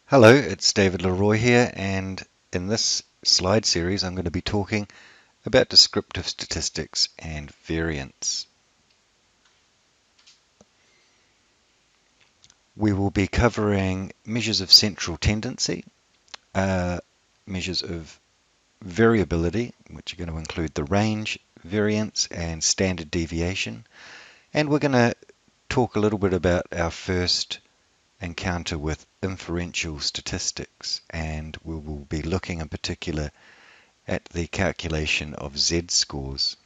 Hello, it's David Leroy here, and in this slide series I'm going to be talking about descriptive statistics and variance. We will be covering measures of central tendency, uh, measures of variability, which are going to include the range, variance, and standard deviation, and we're going to talk a little bit about our first encounter with inferential statistics, and we will be looking in particular at the calculation of z-scores.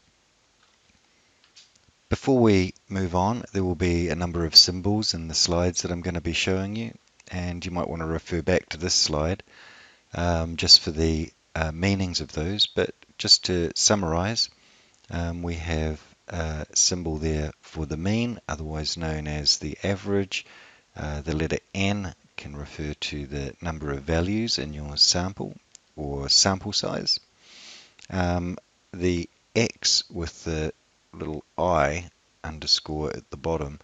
Before we move on, there will be a number of symbols in the slides that I'm going to be showing you, and you might want to refer back to this slide just for the meanings of those. But just to summarize, we have a symbol there for the mean, otherwise known as the average. The letter N can refer to the number of values in your sample or sample size. The X with the little I underscore at the bottom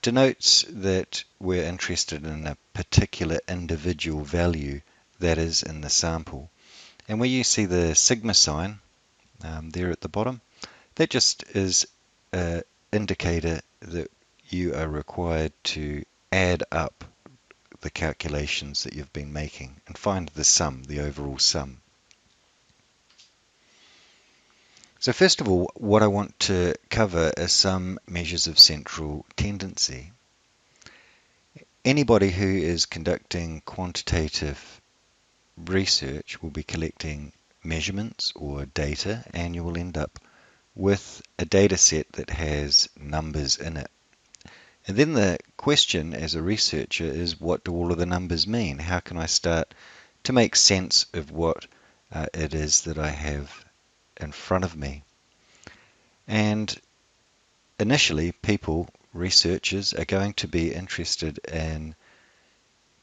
denotes that we're interested in a particular individual value that is in the sample. And where you see the sigma sign there at the bottom, that just is an indicator that you are required to add up the calculations that you've been making and find the sum, the overall sum. So first of all, what I want to cover are some measures of central tendency. Anybody who is conducting quantitative research will be collecting measurements or data, and you will end up with a data set that has numbers in it. And then the question as a researcher is, what do all of the numbers mean? How can I start to make sense of what it is that I have in front of me? And initially, people, researchers, are going to be interested in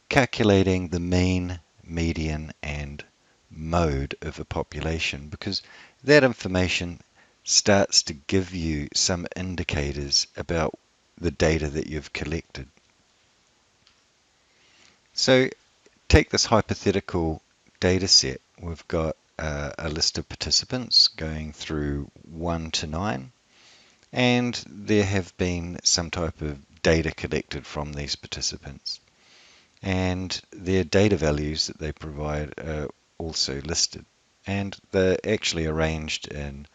calculating the mean, median, and mode of a population, because that information starts to give you some indicators about the data that you've collected. So take this hypothetical data set. We've got a list of participants going through 1 to 9. And there have been some type of data collected from these participants. And their data values that they provide are also listed. And they're actually arranged in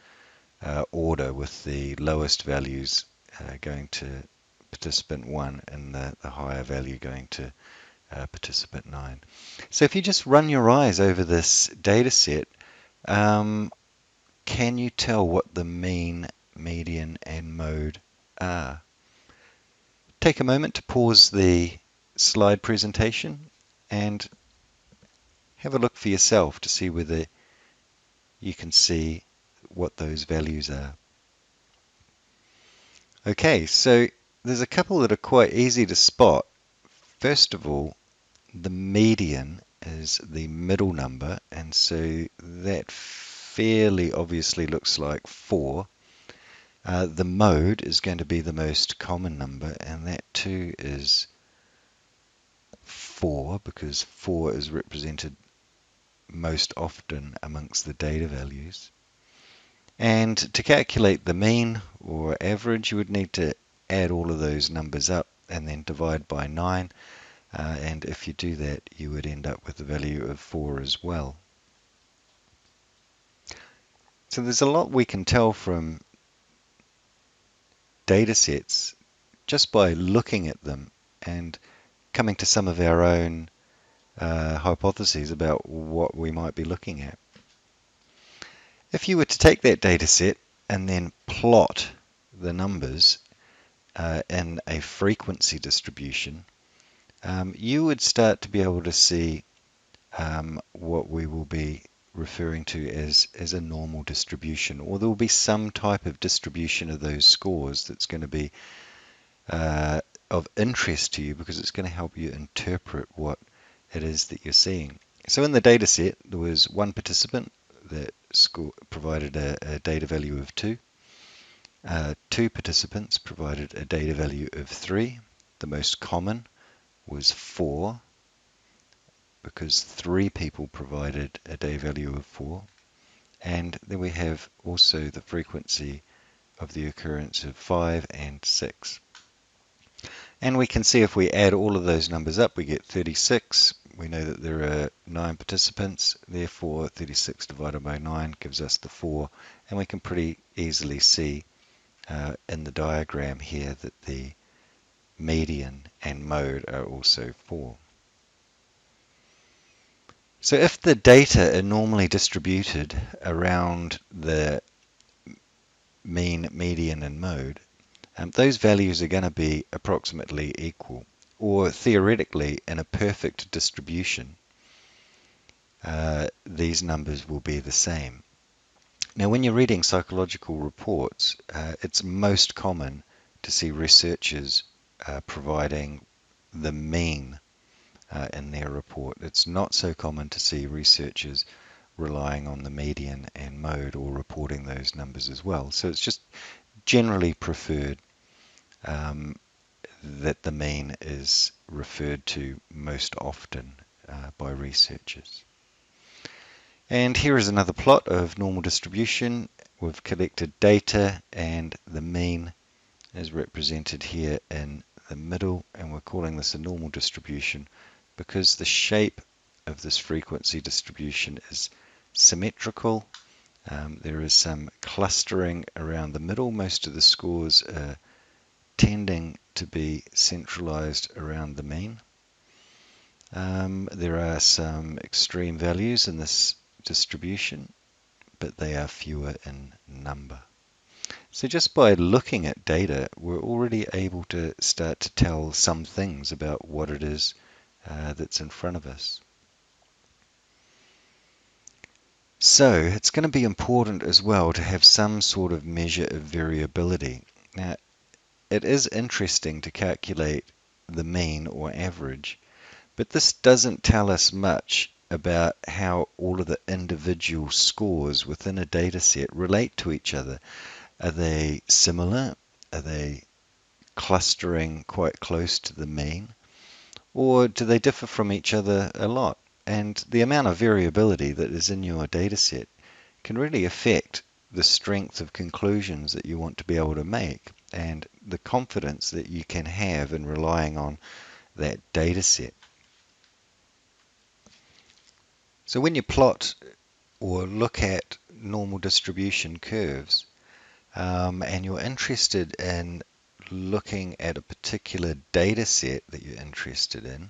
order, with the lowest values going to participant 1 and the higher value going to participant 9. So if you just run your eyes over this data set, can you tell what the mean, median, and mode are? Take a moment to pause the slide presentation and have a look for yourself to see whether you can see what those values are. Okay, so there's a couple that are quite easy to spot. First of all, the median is the middle number, and so that fairly obviously looks like 4. The mode is going to be the most common number, and that too is 4, because 4 is represented most often amongst the data values. And to calculate the mean or average, you would need to add all of those numbers up and then divide by 9. And if you do that, you would end up with a value of 4 as well. So there's a lot we can tell from data sets just by looking at them and coming to some of our own hypotheses about what we might be looking at. If you were to take that data set and then plot the numbers in a frequency distribution, you would start to be able to see what we will be referring to as a normal distribution, or there will be some type of distribution of those scores that's going to be of interest to you, because it's going to help you interpret what it is that you're seeing. So in the data set, there was one participant that provided a data value of 2. 2 participants provided a data value of 3. The most common was 4. because 3 people provided a day value of 4. And then we have also the frequency of the occurrence of 5 and 6. And we can see if we add all of those numbers up, we get 36. We know that there are 9 participants, therefore 36 divided by 9 gives us the 4. And we can pretty easily see in the diagram here that the median and mode are also 4. So if the data are normally distributed around the mean, median, and mode, those values are going to be approximately equal, or theoretically in a perfect distribution, these numbers will be the same. Now, when you're reading psychological reports, it's most common to see researchers providing the mean in their report. It's not so common to see researchers relying on the median and mode or reporting those numbers as well. So it's just generally preferred that the mean is referred to most often by researchers. And here is another plot of normal distribution. We've collected data and the mean is represented here in the middle, and we're calling this a normal distribution because the shape of this frequency distribution is symmetrical. There is some clustering around the middle. Most of the scores are tending to be centralized around the mean. There are some extreme values in this distribution, but they are fewer in number. So just by looking at data, we're already able to start to tell some things about what it is that's in front of us. So it's going to be important as well to have some sort of measure of variability. Now, it is interesting to calculate the mean or average, but this doesn't tell us much about how all of the individual scores within a data set relate to each other. Are they similar? Are they clustering quite close to the mean? Or do they differ from each other a lot? And the amount of variability that is in your data set can really affect the strength of conclusions that you want to be able to make and the confidence that you can have in relying on that data set. So when you plot or look at normal distribution curves, and you're interested in looking at a particular data set that you're interested in,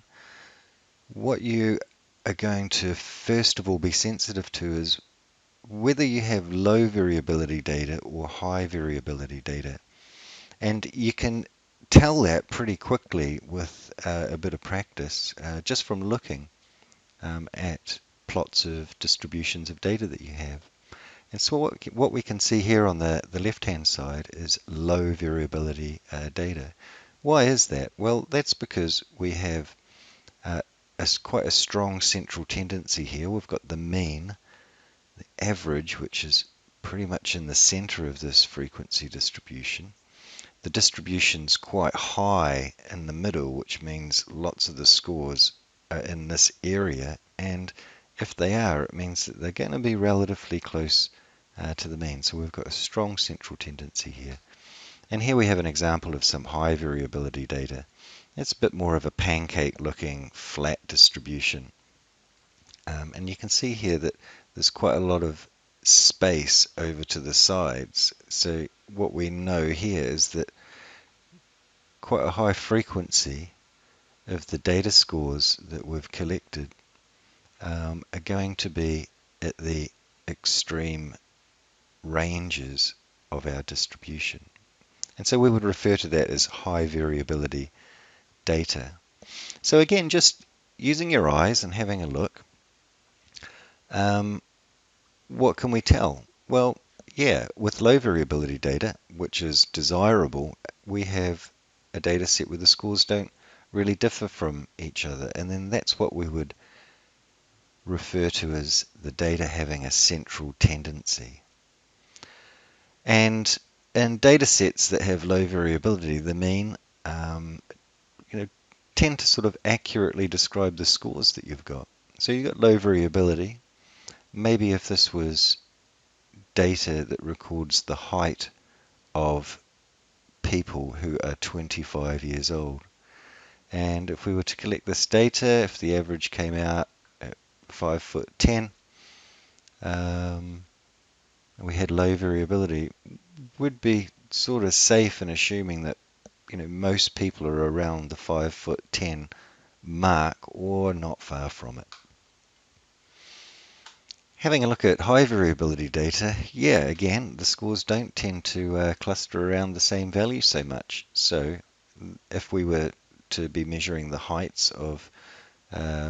what you are going to first of all be sensitive to is whether you have low variability data or high variability data. And you can tell that pretty quickly with a bit of practice just from looking at plots of distributions of data that you have. And so what we can see here on the left-hand side is low variability data. Why is that? Well, that's because we have quite a strong central tendency here. We've got the mean, the average, which is pretty much in the center of this frequency distribution. The distribution's quite high in the middle, which means lots of the scores are in this area, and if they are, it means that they're going to be relatively close to the mean. So we've got a strong central tendency here. And here we have an example of some high variability data. It's a bit more of a pancake looking flat distribution. And you can see here that there's quite a lot of space over to the sides. So what we know here is that quite a high frequency of the data scores that we've collected are going to be at the extreme ranges of our distribution. And so we would refer to that as high variability data. So again, just using your eyes and having a look, what can we tell? Well, yeah, with low variability data, which is desirable, we have a data set where the scores don't really differ from each other. And then that's what we would refer to as the data having a central tendency. And in data sets that have low variability, the mean tend to sort of accurately describe the scores that you've got. So you've got low variability. Maybe if this was data that records the height of people who are 25 years old. And if we were to collect this data, if the average came out at 5'10", we had low variability, we'd be sort of safe in assuming that most people are around the 5'10" mark or not far from it. Having a look at high variability data, yeah, again, the scores don't tend to cluster around the same value so much. So if we were to be measuring the heights of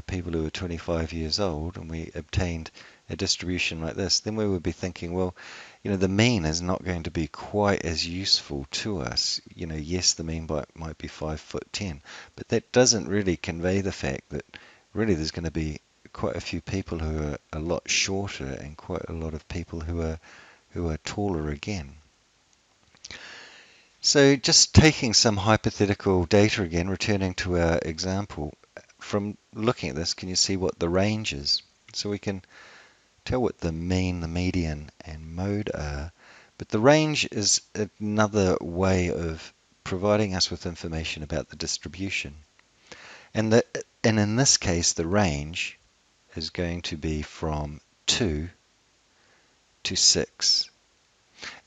people who are 25 years old and we obtained a distribution like this, then we would be thinking, well, the mean is not going to be quite as useful to us. Yes, the mean might be 5'10", but that doesn't really convey the fact that really there's going to be quite a few people who are a lot shorter and quite a lot of people who are taller again. So just taking some hypothetical data again, returning to our example, from looking at this, can you see what the range is? So we can tell what the mean, the median, and mode are, but the range is another way of providing us with information about the distribution. And in this case, the range is going to be from 2 to 6.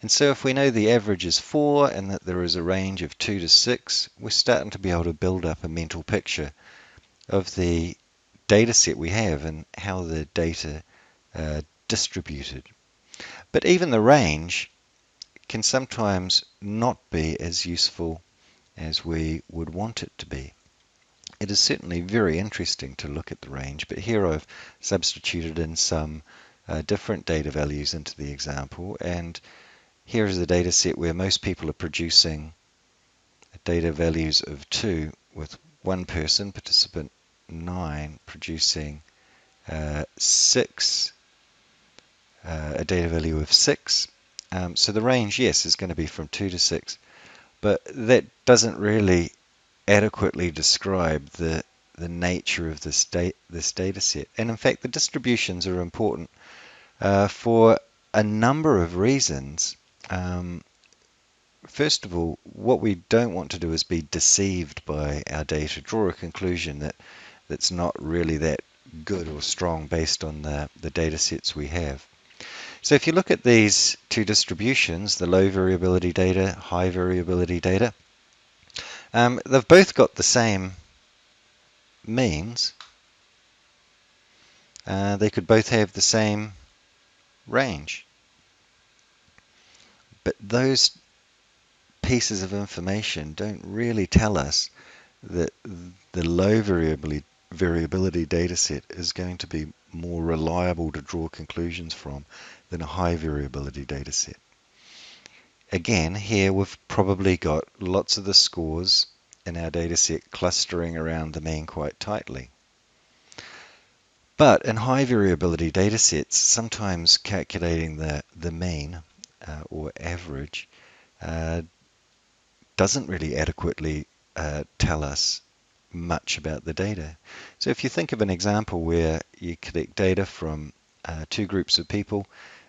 And so if we know the average is 4 and that there is a range of 2 to 6, we're starting to be able to build up a mental picture of the data set we have and how the data distributed. But even the range can sometimes not be as useful as we would want it to be. It is certainly very interesting to look at the range, but here I've substituted in some different data values into the example, and here is the data set where most people are producing data values of 2, with one person, participant 9, producing 6, a data value of 6. So the range, yes, is going to be from 2 to 6, but that doesn't really adequately describe the nature of this data set. And in fact, the distributions are important for a number of reasons. First of all, what we don't want to do is be deceived by our data, draw a conclusion that's not really that good or strong based on the data sets we have. So if you look at these two distributions, the low variability data, high variability data, they've both got the same means. They could both have the same range. But those pieces of information don't really tell us that the low variability data set is going to be more reliable to draw conclusions from than a high variability data set. Again, here we've probably got lots of the scores in our data set clustering around the mean quite tightly. But in high variability data sets, sometimes calculating the mean or average doesn't really adequately tell us much about the data. So if you think of an example where you collect data from two groups of people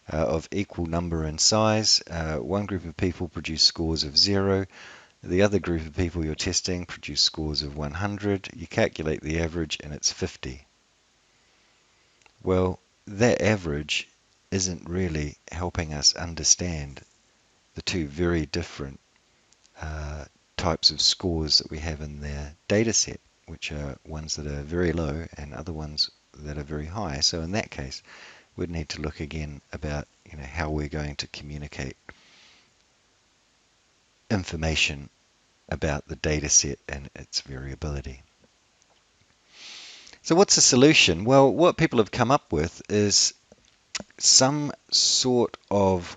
of equal number and size, one group of people produce scores of 0, the other group of people you're testing produce scores of 100, you calculate the average and it's 50. Well, that average isn't really helping us understand the two very different types of scores that we have in their data set, which are ones that are very low and other ones that are very high. So in that case, we'd need to look again about how we're going to communicate information about the data set and its variability. So what's the solution? Well, what people have come up with is some sort of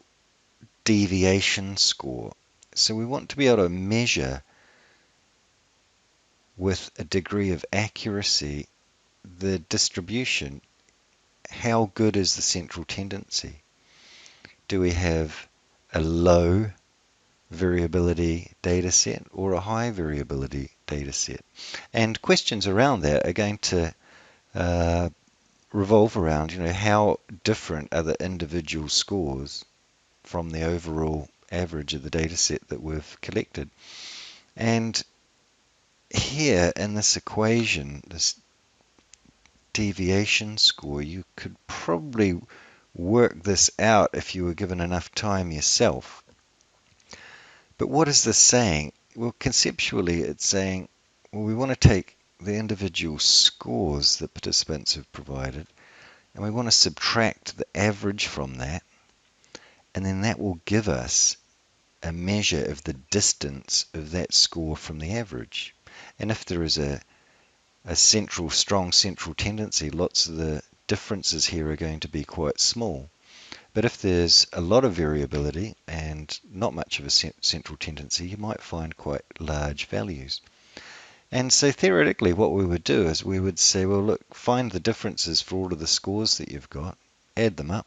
deviation score. So we want to be able to measure with a degree of accuracy the distribution. How good is the central tendency? Do we have a low variability data set or a high variability data set? And questions around that are going to revolve around, how different are the individual scores from the overall average of the data set that we've collected. And here in this equation, this deviation score, you could probably work this out if you were given enough time yourself. But what is this saying? Well, conceptually, it's saying, well, we want to take the individual scores that participants have provided, and we want to subtract the average from that, and then that will give us a measure of the distance of that score from the average. And if there is a strong central tendency, lots of the differences here are going to be quite small. But if there's a lot of variability and not much of a central tendency, you might find quite large values. And so theoretically what we would do is we would say, well, look, find the differences for all of the scores that you've got, add them up,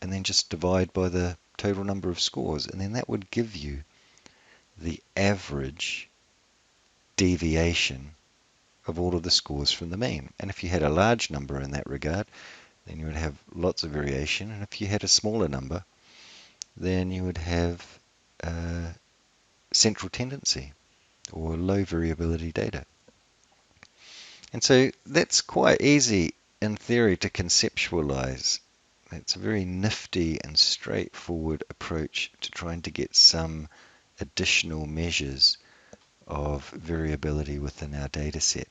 and then just divide by the total number of scores. And then that would give you the average deviation of all of the scores from the mean. And if you had a large number in that regard, then you would have lots of variation. And if you had a smaller number, then you would have central tendency or low variability data. And so that's quite easy in theory to conceptualize. It's a very nifty and straightforward approach to trying to get some additional measures of variability within our data set.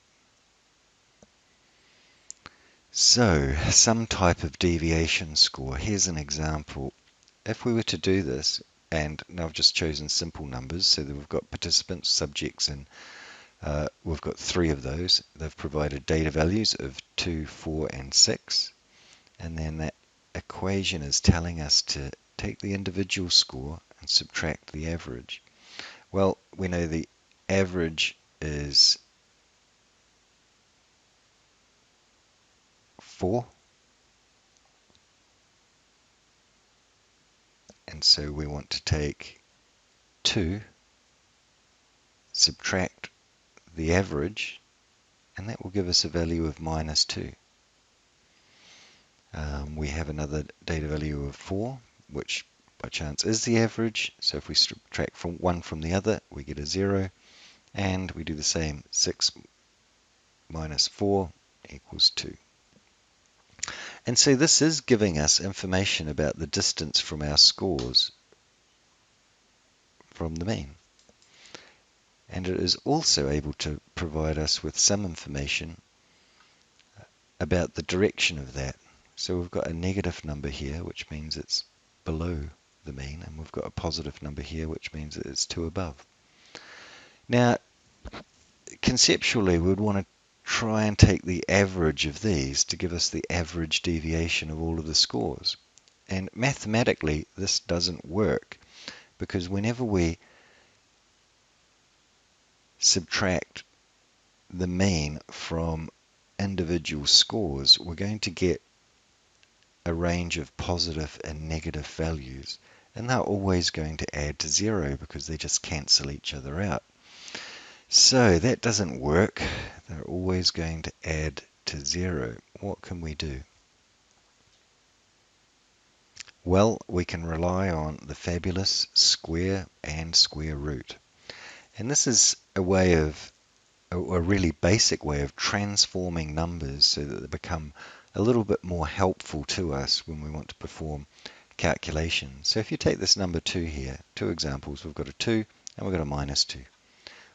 So, some type of deviation score. Here's an example. If we were to do this, and now I've just chosen simple numbers, so that we've got participants, subjects, and we've got 3 of those. They've provided data values of 2, 4, and 6. And then that equation is telling us to take the individual score and subtract the average. Well, we know the average is 4. And so we want to take 2, subtract the average, and that will give us a value of -2. We have another data value of 4, which by chance is the average. So if we subtract from one from the other, we get a 0. And we do the same. 6 minus 4 equals 2. And so this is giving us information about the distance from our scores from the mean. And it is also able to provide us with some information about the direction of that. So we've got a negative number here, which means it's below the mean, and we've got a positive number here, which means that it's 2 above. Now, conceptually, we would want to try and take the average of these to give us the average deviation of all of the scores. And mathematically, this doesn't work, because whenever we subtract the mean from individual scores, we're going to get a range of positive and negative values, and they're always going to add to 0 because they just cancel each other out. So that doesn't work. They're always going to add to 0. What can we do? Well, we can rely on the fabulous square and square root. And this is a way of, a really basic way of transforming numbers so that they become a little bit more helpful to us when we want to perform calculations. So if you take this number 2 here, 2 examples, we've got a 2 and we've got a -2.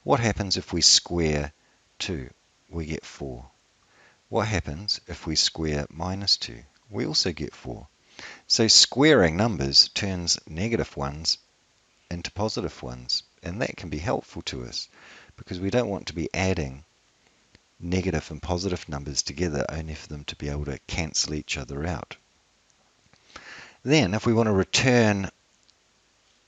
What happens if we square 2? We get 4. What happens if we square -2? We also get 4. So squaring numbers turns negative ones into positive ones, and that can be helpful to us because we don't want to be adding negative and positive numbers together only for them to be able to cancel each other out. Then if we want to return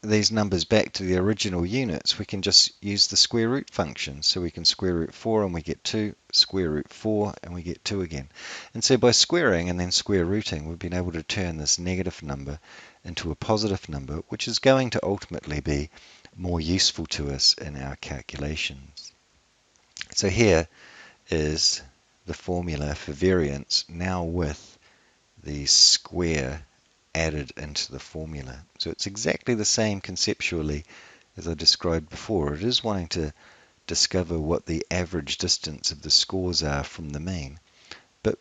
these numbers back to the original units, we can just use the square root function. So we can square root 4 and we get 2, square root 4 and we get 2 again. And so by squaring and then square rooting, we've been able to turn this negative number into a positive number, which is going to ultimately be more useful to us in our calculations. So here is the formula for variance now with the square added into the formula. So it's exactly the same conceptually as I described before. It is wanting to discover what the average distance of the scores are from the mean, but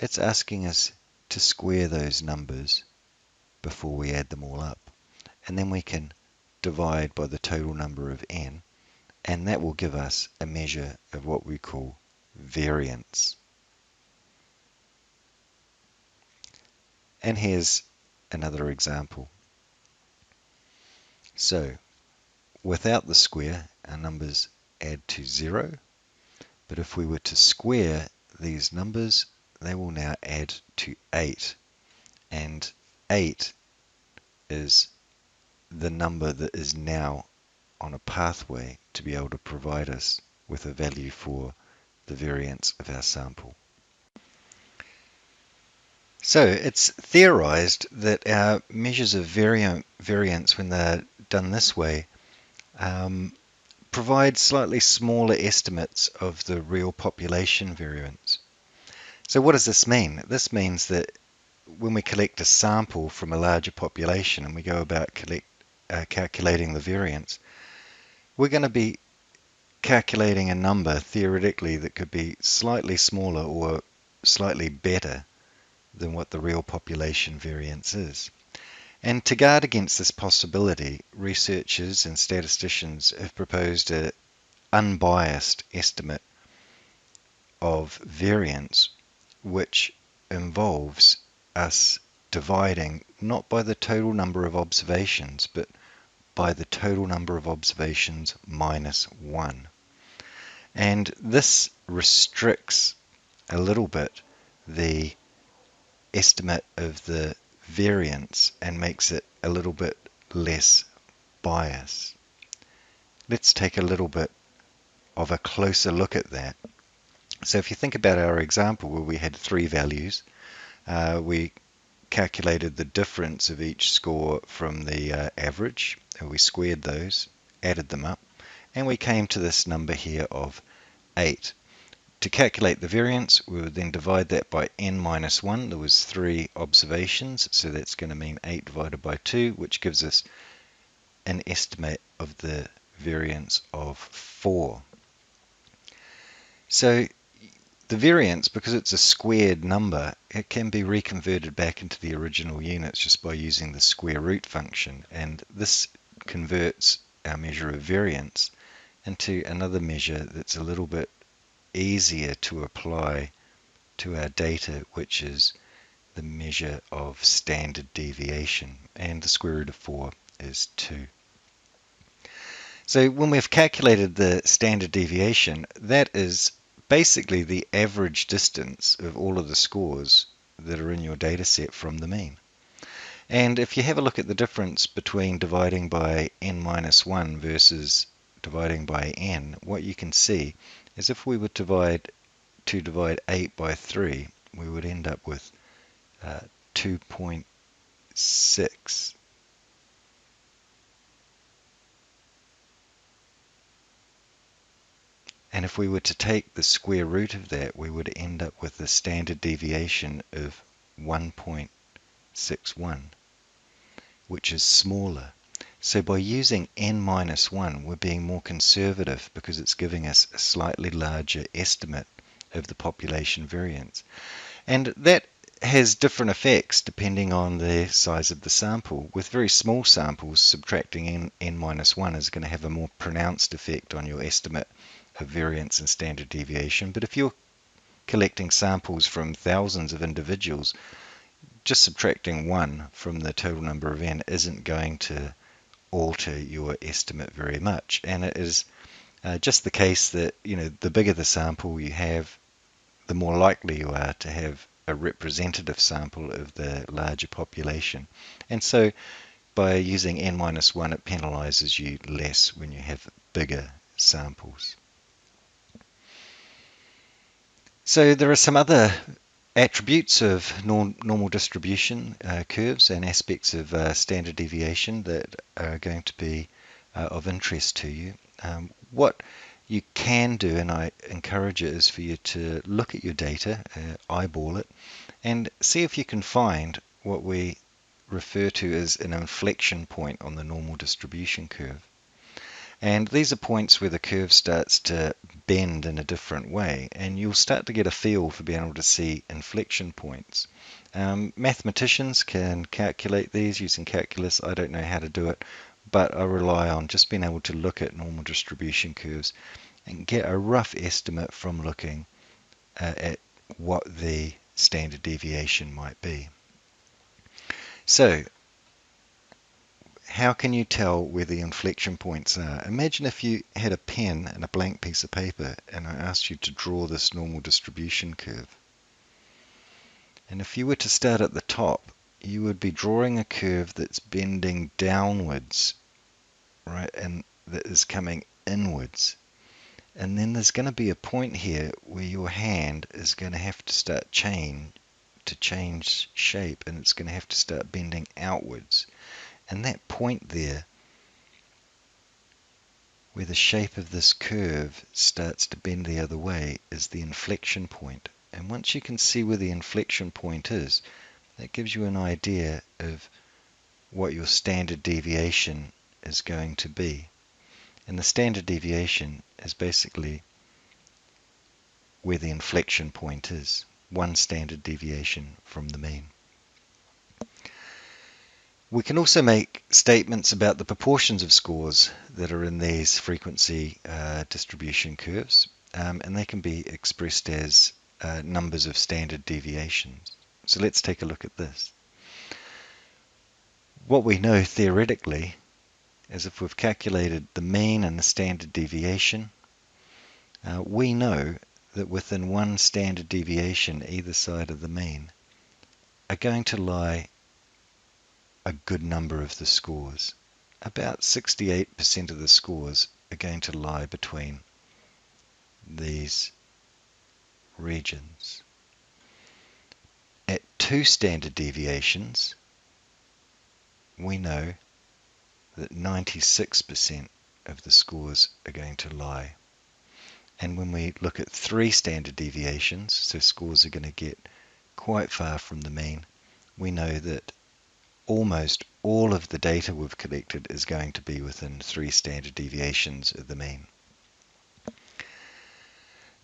it's asking us to square those numbers before we add them all up. And then we can divide by the total number of n, and that will give us a measure of what we call variance. And here's another example. So without the square, our numbers add to 0, but if we were to square these numbers, they will now add to 8, and 8 is the number that is now on a pathway to be able to provide us with a value for the variance of our sample. So it's theorized that our measures of variance, when they're done this way, provide slightly smaller estimates of the real population variance. So what does this mean? This means that when we collect a sample from a larger population and we go about calculating the variance, we're going to be calculating a number theoretically that could be slightly smaller or slightly better than what the real population variance is. And to guard against this possibility, researchers and statisticians have proposed an unbiased estimate of variance, which involves us dividing not by the total number of observations, but by the total number of observations minus 1. And this restricts a little bit the estimate of the variance and makes it a little bit less biased. Let's take a little bit of a closer look at that. So if you think about our example where we had 3 values, we calculated the difference of each score from the average, and we squared those, added them up, and we came to this number here of 8. To calculate the variance, we would then divide that by n minus 1. There was 3 observations, so that's going to mean 8 divided by 2, which gives us an estimate of the variance of 4. So the variance, because it's a squared number, it can be reconverted back into the original units just by using the square root function, and this converts our measure of variance into another measure that's a little bit easier to apply to our data, which is the measure of standard deviation, and the square root of 4 is 2. So when we've calculated the standard deviation, that is basically the average distance of all of the scores that are in your data set from the mean. And if you have a look at the difference between dividing by n minus 1 versus dividing by n, what you can see is if we were to divide 8 by 3, we would end up with 2.6. And if we were to take the square root of that, we would end up with a standard deviation of 1.61, which is smaller. So by using n minus 1, we're being more conservative because it's giving us a slightly larger estimate of the population variance. And that has different effects depending on the size of the sample. With very small samples, subtracting n minus 1 is going to have a more pronounced effect on your estimate of variance and standard deviation. But if you're collecting samples from thousands of individuals, just subtracting 1 from the total number of n isn't going to alter your estimate very much. And it is just the case that, the bigger the sample you have, the more likely you are to have a representative sample of the larger population. And so by using n minus 1, it penalizes you less when you have bigger samples. So there are some other attributes of normal distribution curves and aspects of standard deviation that are going to be of interest to you. What you can do, and I encourage it, is for you to look at your data, eyeball it, and see if you can find what we refer to as an inflection point on the normal distribution curve. And these are points where the curve starts to bend in a different way, and you'll start to get a feel for being able to see inflection points. Mathematicians can calculate these using calculus. I don't know how to do it, but I rely on just being able to look at normal distribution curves and get a rough estimate from looking at what the standard deviation might be. So, how can you tell where the inflection points are? Imagine if you had a pen and a blank piece of paper and I asked you to draw this normal distribution curve. And if you were to start at the top, you would be drawing a curve that's bending downwards, right, and that is coming inwards. And then there's going to be a point here where your hand is going to have to start to change shape, and it's going to have to start bending outwards. And that point there, where the shape of this curve starts to bend the other way, is the inflection point. And once you can see where the inflection point is, that gives you an idea of what your standard deviation is going to be. And the standard deviation is basically where the inflection point is, one standard deviation from the mean. We can also make statements about the proportions of scores that are in these frequency distribution curves, and they can be expressed as numbers of standard deviations. So let's take a look at this. What we know theoretically is if we've calculated the mean and the standard deviation, we know that within one standard deviation either side of the mean are going to lie a good number of the scores. About 68% of the scores are going to lie between these regions. At 2 standard deviations, we know that 96% of the scores are going to lie. And when we look at 3 standard deviations, so scores are going to get quite far from the mean, we know that almost all of the data we've collected is going to be within 3 standard deviations of the mean.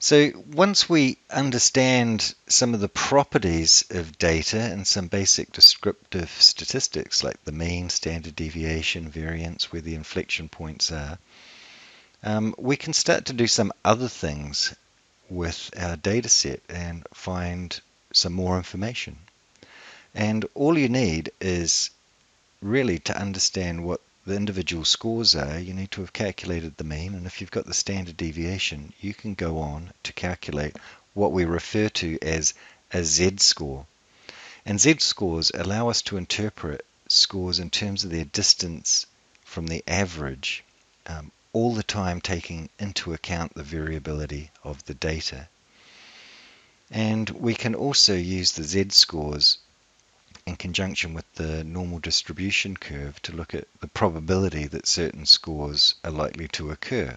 So once we understand some of the properties of data and some basic descriptive statistics like the mean, standard deviation, variance, where the inflection points are, we can start to do some other things with our data set and find some more information. And all you need is really to understand what the individual scores are. You need to have calculated the mean, and if you've got the standard deviation, you can go on to calculate what we refer to as a z-score. And z-scores allow us to interpret scores in terms of their distance from the average, all the time taking into account the variability of the data. And we can also use the z-scores in conjunction with the normal distribution curve to look at the probability that certain scores are likely to occur.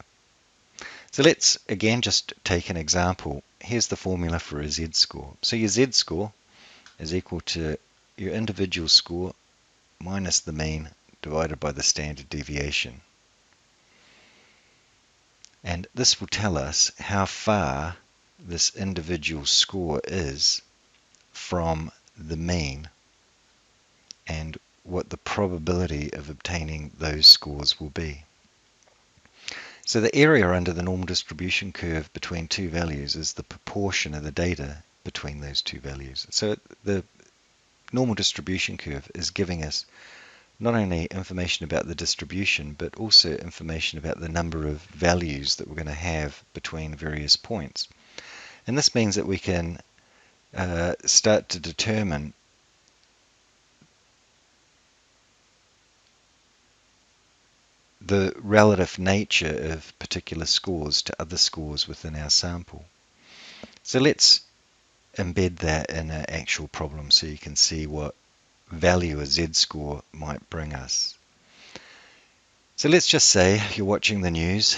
So let's again just take an example. Here's the formula for a z-score. So your z-score is equal to your individual score minus the mean divided by the standard deviation. And this will tell us how far this individual score is from the mean and what the probability of obtaining those scores will be. So the area under the normal distribution curve between two values is the proportion of the data between those two values. So the normal distribution curve is giving us not only information about the distribution, but also information about the number of values that we're going to have between various points. And this means that we can start to determine the relative nature of particular scores to other scores within our sample. So let's embed that in an actual problem so you can see what value a z-score might bring us. So let's just say you're watching the news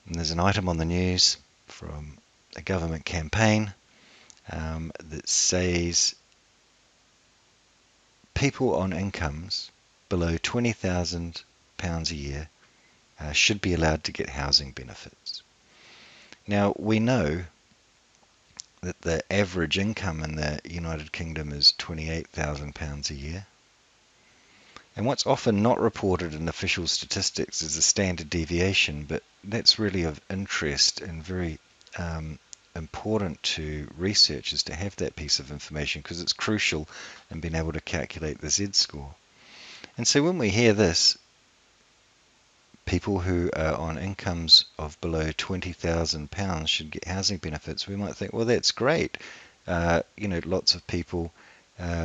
And there's an item on the news from a government campaign that says people on incomes below £20,000 a year should be allowed to get housing benefits. Now, we know that the average income in the United Kingdom is £28,000 a year. And what's often not reported in official statistics is the standard deviation, but that's really of interest and very important to researchers to have that piece of information because it's crucial in being able to calculate the Z-score. And so when we hear this, people who are on incomes of below £20,000 should get housing benefits, we might think, well, that's great. Lots of people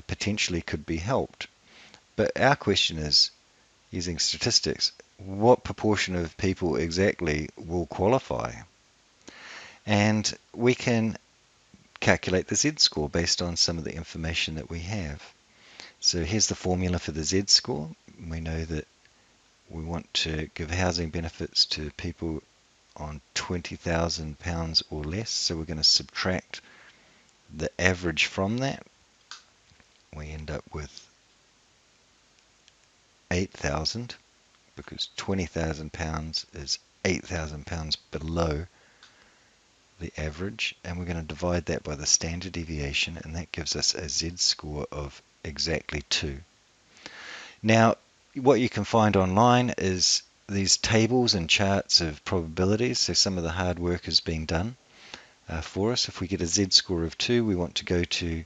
potentially could be helped. But our question is, using statistics, what proportion of people exactly will qualify? And we can calculate the Z-score based on some of the information that we have. So here's the formula for the Z-score. We know that we want to give housing benefits to people on £20,000 or less. So we're going to subtract the average from that. We end up with 8,000 because £20,000 is £8,000 below the average, and we're going to divide that by the standard deviation, and that gives us a Z-score of exactly 2. Now, what you can find online is these tables and charts of probabilities, so some of the hard work is being done for us. If we get a Z-score of 2, we want to go to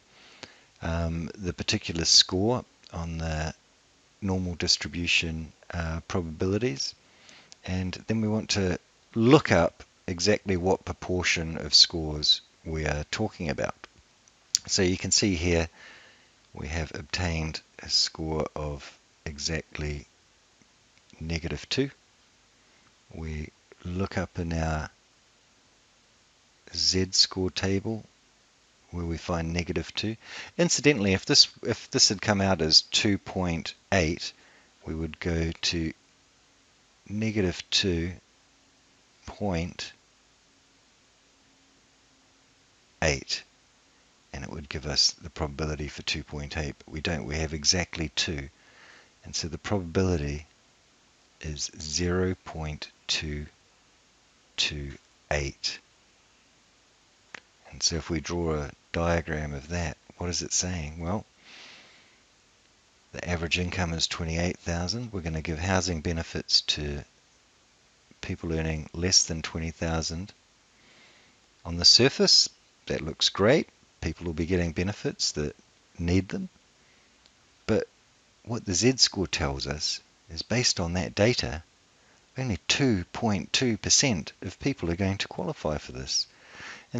the particular score on the normal distribution probabilities, and then we want to look up exactly what proportion of scores we are talking about. So you can see here we have obtained a score of exactly -2. We look up in our Z-score table where we find -2. Incidentally, if this had come out as 2.8, we would go to -2.8, and it would give us the probability for 2.8, but we don't. We have exactly 2, and so the probability is 0.228. And so if we draw a diagram of that, what is it saying? Well, the average income is 28,000. We're going to give housing benefits to people earning less than 20,000. On the surface, that looks great. People will be getting benefits that need them. But what the Z-score tells us is based on that data, only 2.2% of people are going to qualify for this.